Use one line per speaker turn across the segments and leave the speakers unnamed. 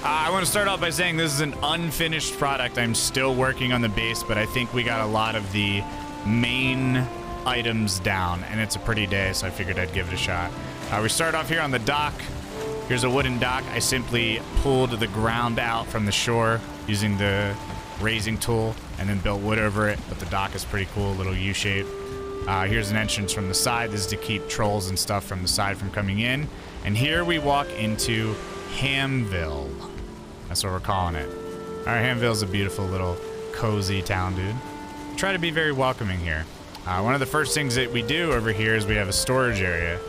I want to start off by saying this is an unfinished product. I'm still working on the base, but I think we got a lot of the main items down, and it's a pretty day, so I figured I'd give it a shot. We start off here on the dock. Here's a wooden dock. I simply pulled the ground out from the shore using the raising tool and then built wood over it, but the dock is pretty cool, little U-shape. Here's an entrance from the side. This is to keep trolls and stuff from the side from coming in. And here we walk into Hamville. That's what we're calling it. All right, Hamville's a beautiful little cozy town, dude. Try to be very welcoming here. One of the first things that we do over here is we have a storage area.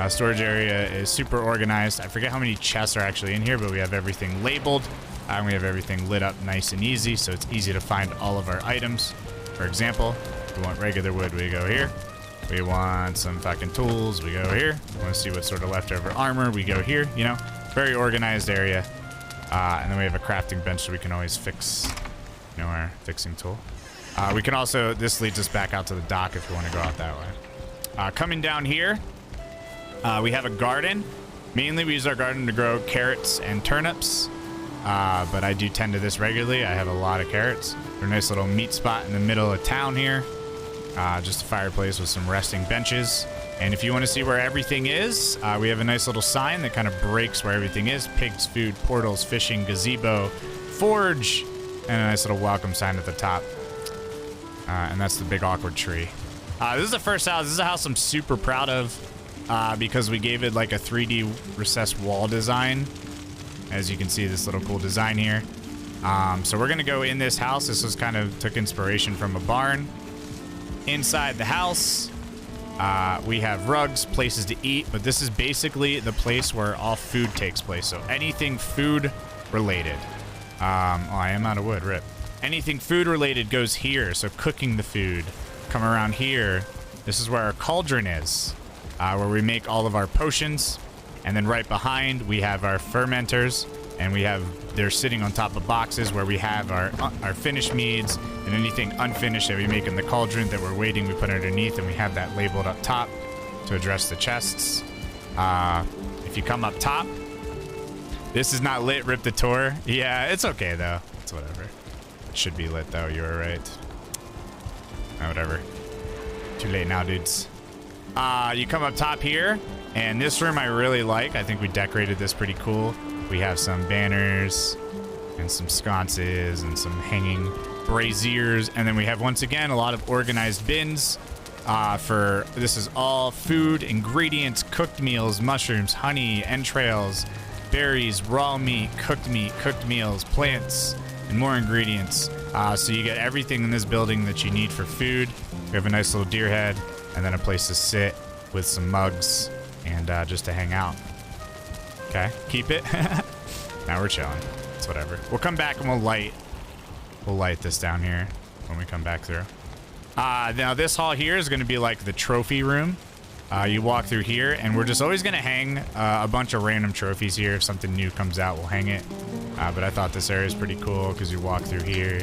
Storage area is super organized. I forget how many chests are actually in here, but we have everything labeled. And we have everything lit up nice and easy, so it's easy to find all of our items. For example, we want regular wood, we go here. We want some fucking tools, we go here. We want to see what sort of leftover armor, we go here. You know, very organized area. And then we have a crafting bench so we can always fix, you know, our fixing tool. We can also, this leads us back out to the dock if you want to go out that way. Coming down here, we have a garden. Mainly we use our garden to grow carrots and turnips. But I do tend to this regularly. I have a lot of carrots. There's a nice little meat spot in the middle of town here. Just a fireplace with some resting benches. And if you want to see where everything is, we have a nice little sign that kind of breaks where everything is. Pigs, food, portals, fishing, gazebo, forge, and a nice little welcome sign at the top. And that's the big awkward tree. This is the first house. This is a house I'm super proud of because we gave it like a 3D recessed wall design. As you can see, this little cool design here. So we're gonna go in this house. This was kind of took inspiration from a barn. Inside the house, we have rugs, places to eat, but this is basically the place where all food takes place. So anything food related. Oh, I am out of wood, rip. Anything food related goes here. So cooking the food. Come around here. This is where our cauldron is, where we make all of our potions. And then right behind, we have our fermenters, and they're sitting on top of boxes where we have our finished meads and anything unfinished that we make in the cauldron that we're waiting, we put underneath, and we have that labeled up top to address the chests. If you come up top, this is not lit, rip the tour. Yeah, it's okay though. It's whatever. It should be lit though, you were right. Oh, whatever. Too late now, dudes. You come up top here. And this room I really like. I think we decorated this pretty cool. We have some banners and some sconces and some hanging braziers. And then we have, once again, a lot of organized bins this is all food, ingredients, cooked meals, mushrooms, honey, entrails, berries, raw meat, cooked meals, plants, and more ingredients. So you get everything in this building that you need for food. We have a nice little deer head and then a place to sit with some mugs. And just to hang out. Okay, keep it. Now we're chilling. It's whatever. We'll come back and we'll light this down here when we come back through. Now this hall here is going to be like the trophy room. You walk through here, and we're just always going to hang a bunch of random trophies here. If something new comes out, we'll hang it. But I thought this area is pretty cool because you walk through here.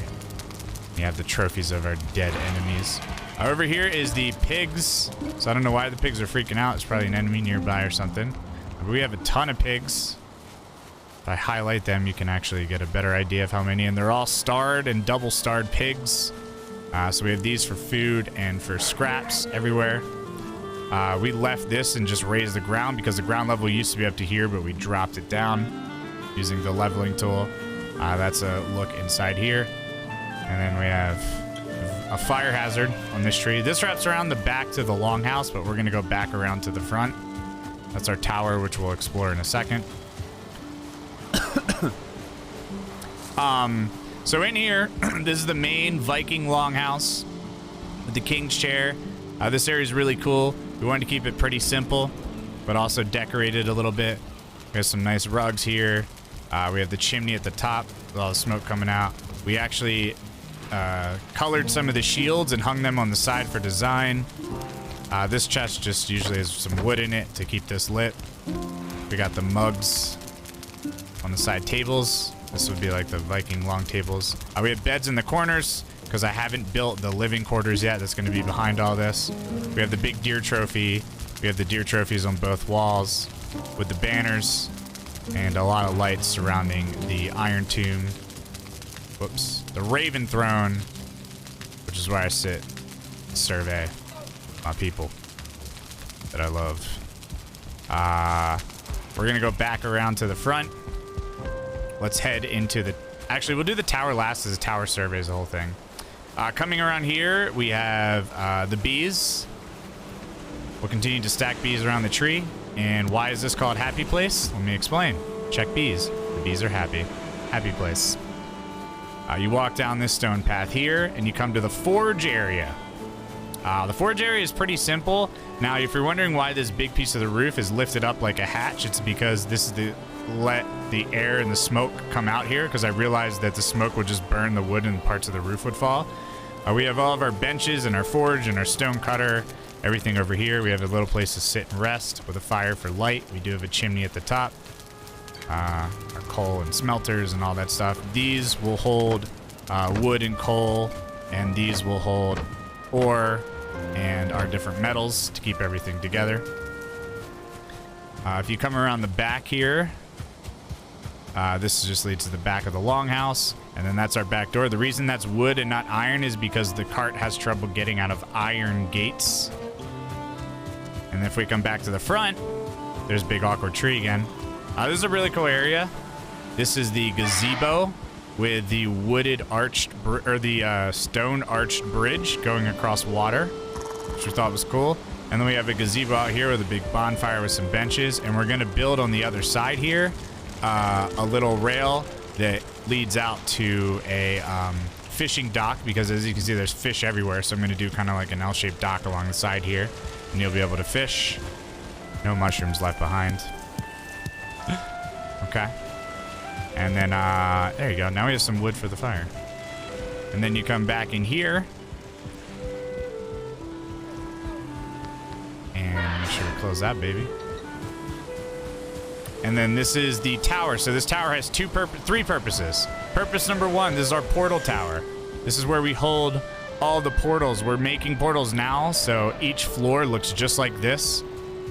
You have the trophies of our dead enemies. Over here is the pigs. So I don't know why the pigs are freaking out. It's probably an enemy nearby or something. But we have a ton of pigs. If I highlight them, you can actually get a better idea of how many. And they're all starred and double starred pigs. So we have these for food and for scraps everywhere. We left this and just raised the ground because the ground level used to be up to here, but we dropped it down using the leveling tool. That's a look inside here. And then we have a fire hazard on this tree. This wraps around the back to the longhouse, but we're going to go back around to the front. That's our tower, which we'll explore in a second. So in here, this is the main Viking longhouse with the king's chair. This area is really cool. We wanted to keep it pretty simple, but also decorated a little bit. We have some nice rugs here. We have the chimney at the top with all the smoke coming out. We actually colored some of the shields and hung them on the side for design. This chest just usually has some wood in it to keep this lit. We got the mugs on the side tables. This would be like the Viking long tables. We have beds in the corners because I haven't built the living quarters yet. That's going to be behind all this. We have the big deer trophy. We have the deer trophies on both walls with the banners and a lot of lights surrounding the iron tomb. Whoops. The Raven Throne, which is where I sit, survey my people that I love. We're gonna go back around to the front. Let's head into the... Actually, we'll do the tower last as a tower surveys the whole thing. Coming around here, we have the bees. We'll continue to stack bees around the tree. And why is this called Happy Place? Let me explain. Check bees. The bees are happy. Happy place. You walk down this stone path here, and you come to the forge area. The forge area is pretty simple. Now, if you're wondering why this big piece of the roof is lifted up like a hatch, it's because this is to let the air and the smoke come out here, because I realized that the smoke would just burn the wood and parts of the roof would fall. We have all of our benches and our forge and our stone cutter, everything over here. We have a little place to sit and rest with a fire for light. We do have a chimney at the top. Our coal and smelters and all that stuff. These will hold wood and coal, and these will hold ore and our different metals to keep everything together. If you come around the back here, this just leads to the back of the longhouse, and then that's our back door. The reason that's wood and not iron is because the cart has trouble getting out of iron gates. And if we come back to the front, there's a big awkward tree again. This is a really cool area. This is the gazebo with the wooded arched, or the stone arched bridge going across water, which we thought was cool. And then we have a gazebo out here with a big bonfire with some benches. And we're gonna build on the other side here a little rail that leads out to a fishing dock, because as you can see, there's fish everywhere. So I'm gonna do kind of like an L-shaped dock along the side here, and you'll be able to fish. No mushrooms left behind. Okay. And then, there you go. Now we have some wood for the fire. And then you come back in here. And make sure we close that, baby. And then this is the tower. So this tower has three purposes. Purpose number one, this is our portal tower. This is where we hold all the portals. We're making portals now, so each floor looks just like this.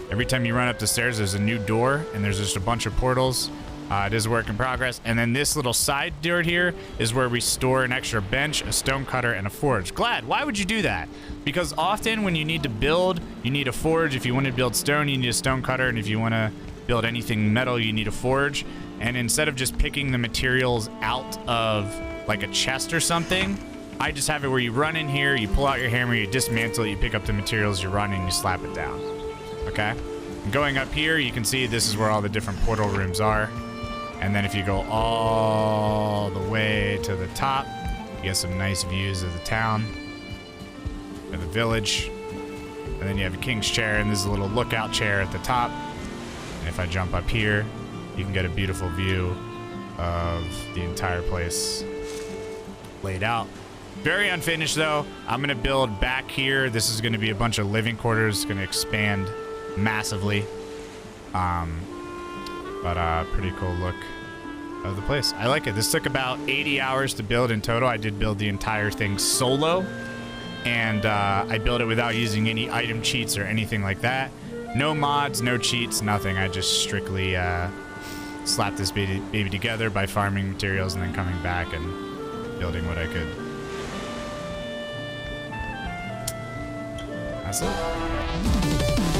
Every time you run up the stairs, there's a new door, and there's just a bunch of portals. It is a work in progress. And then this little side door here is where we store an extra bench, a stone cutter, and a forge. Glad, why would you do that? Because often when you need to build, you need a forge. If you want to build stone, you need a stone cutter. And if you want to build anything metal, you need a forge. And instead of just picking the materials out of like a chest or something, I just have it where you run in here, you pull out your hammer, you dismantle it, you pick up the materials, you run, and you slap it down. Okay? And going up here, you can see this is where all the different portal rooms are. And then if you go all the way to the top, you get some nice views of the town or the village. And then you have a king's chair, and this is a little lookout chair at the top. And if I jump up here, you can get a beautiful view of the entire place laid out. Very unfinished though. I'm gonna build back here. This is gonna be a bunch of living quarters. It's gonna expand massively. But pretty cool look of the place. I like it. This took about 80 hours to build in total. I did build the entire thing solo, and I built it without using any item cheats or anything like that. No mods, no cheats, nothing. I just strictly slapped this baby together by farming materials and then coming back and building what I could. That's it.